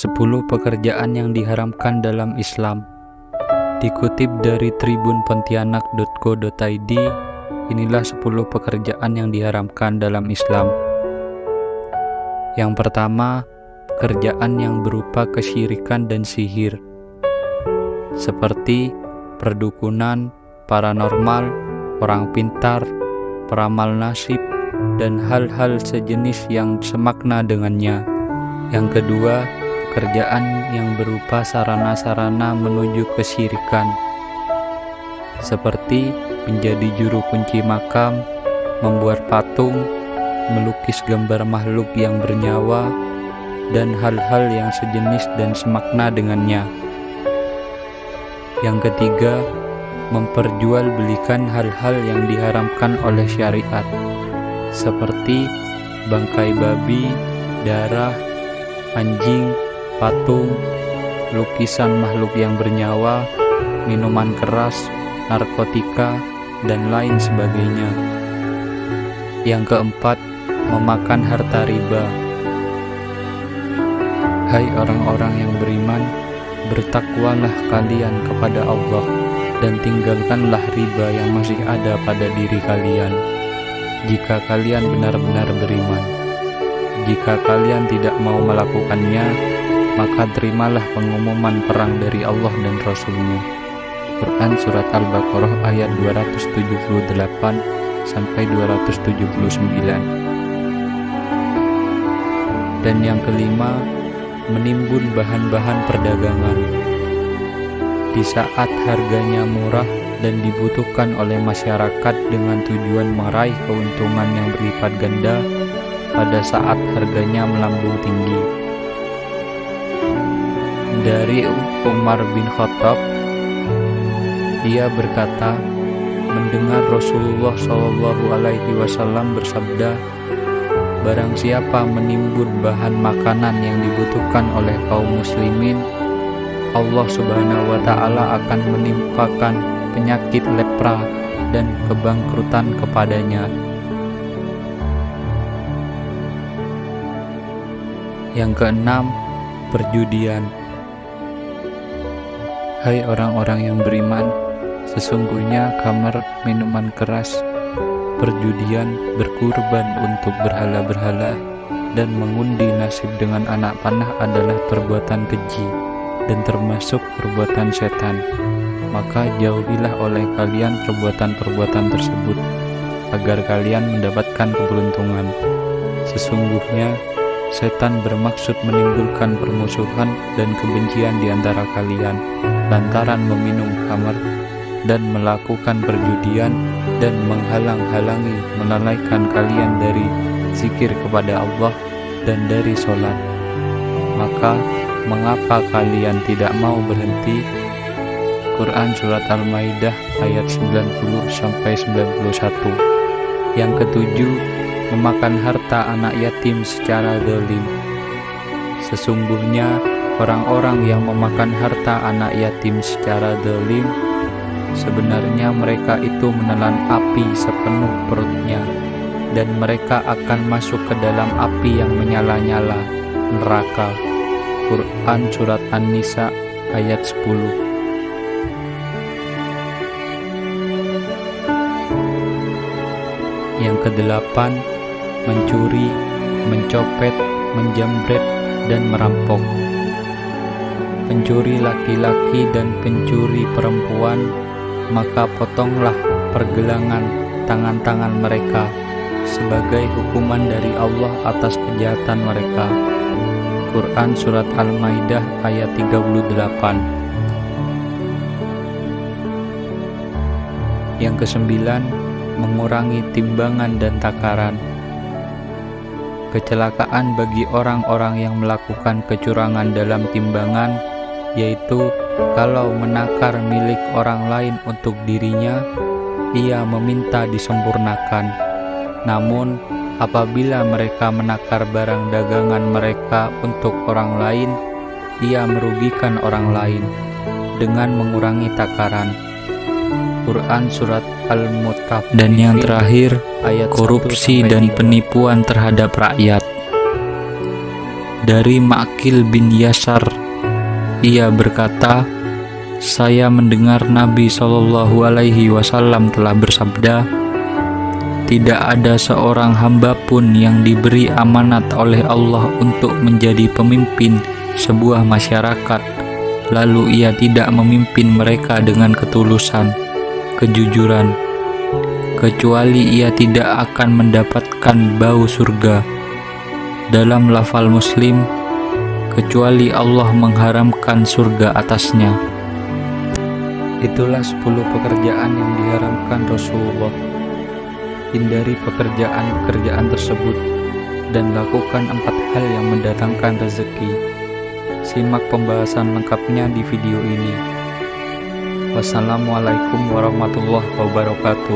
10 pekerjaan yang diharamkan dalam Islam. Dikutip dari tribunpontianak.co.id, inilah 10 pekerjaan yang diharamkan dalam Islam. Yang pertama, pekerjaan yang berupa kesyirikan dan sihir, seperti perdukunan, paranormal, orang pintar, peramal nasib, dan hal-hal sejenis yang semakna dengannya. Yang kedua, pekerjaan yang berupa sarana-sarana menuju kesyirikan, seperti menjadi juru kunci makam, membuat patung, melukis gambar makhluk yang bernyawa, dan hal-hal yang sejenis dan semakna dengannya. Yang ketiga, memperjualbelikan hal-hal yang diharamkan oleh syariat, seperti bangkai babi, darah, anjing, patung, lukisan makhluk yang bernyawa, minuman keras, narkotika, dan lain sebagainya. Yang keempat, memakan harta riba. Hai orang-orang yang beriman, bertakwalah kalian kepada Allah dan tinggalkanlah riba yang masih ada pada diri kalian, jika kalian benar-benar beriman. Jika kalian tidak mau melakukannya, maka terimalah pengumuman perang dari Allah dan Rasul-Nya. Quran Surat Al-Baqarah ayat 278-279. Dan yang kelima, menimbun bahan-bahan perdagangan. Di saat harganya murah dan dibutuhkan oleh masyarakat dengan tujuan meraih keuntungan yang berlipat ganda pada saat harganya melambung tinggi. Dari Umar bin Khattab, ia berkata, mendengar Rasulullah SAW bersabda, barang siapa menimbun bahan makanan yang dibutuhkan oleh kaum muslimin, Allah Subhanahu wa Ta'ala akan menimpakan penyakit lepra dan kebangkrutan kepadanya. Yang keenam, perjudian. Hai orang-orang yang beriman, sesungguhnya kamar minuman keras, perjudian, berkurban untuk berhala-berhala, dan mengundi nasib dengan anak panah adalah perbuatan keji dan termasuk perbuatan setan. Maka jauhilah oleh kalian perbuatan-perbuatan tersebut, agar kalian mendapatkan keberuntungan. Sesungguhnya setan bermaksud menimbulkan permusuhan dan kebencian di antara kalian lantaran meminum khamar dan melakukan perjudian dan menghalang-halangi melalaikan kalian dari zikir kepada Allah dan dari sholat. Maka mengapa kalian tidak mau berhenti? Quran Surat Al-Maidah ayat 90-91. Yang ketujuh, memakan harta anak yatim secara zalim. Sesungguhnya orang-orang yang memakan harta anak yatim secara zalim, sebenarnya mereka itu menelan api sepenuh perutnya, dan mereka akan masuk ke dalam api yang menyala-nyala, neraka. Quran Surat An-Nisa ayat 10. Yang kedelapan, mencuri, mencopet, menjamret, dan merampok. Pencuri laki-laki dan pencuri perempuan, maka potonglah pergelangan tangan-tangan mereka sebagai hukuman dari Allah atas kejahatan mereka. Quran Surat Al-Maidah ayat 38. Yang kesembilan, mengurangi timbangan dan takaran. Kecelakaan bagi orang-orang yang melakukan kecurangan dalam timbangan, yaitu kalau menakar milik orang lain untuk dirinya, ia meminta disempurnakan. Namun, apabila mereka menakar barang dagangan mereka untuk orang lain, ia merugikan orang lain dengan mengurangi takaran. Quran Surat Al-Mutaffifin. Dan yang terakhir, ayat korupsi dan penipuan terhadap rakyat. dari Ma'qil bin Yasar. Ia berkata, saya mendengar Nabi SAW telah bersabda, tidak ada seorang hamba pun yang diberi amanat oleh Allah untuk menjadi pemimpin sebuah masyarakat, lalu ia tidak memimpin mereka dengan ketulusan, kejujuran, kecuali ia tidak akan mendapatkan bau surga. Dalam lafal Muslim, kecuali Allah mengharamkan surga atasnya. Itulah 10 pekerjaan yang diharamkan Rasulullah. Hindari pekerjaan-pekerjaan tersebut dan lakukan 4 hal yang mendatangkan rezeki. Simak pembahasan lengkapnya di video ini. Wassalamualaikum warahmatullahi wabarakatuh.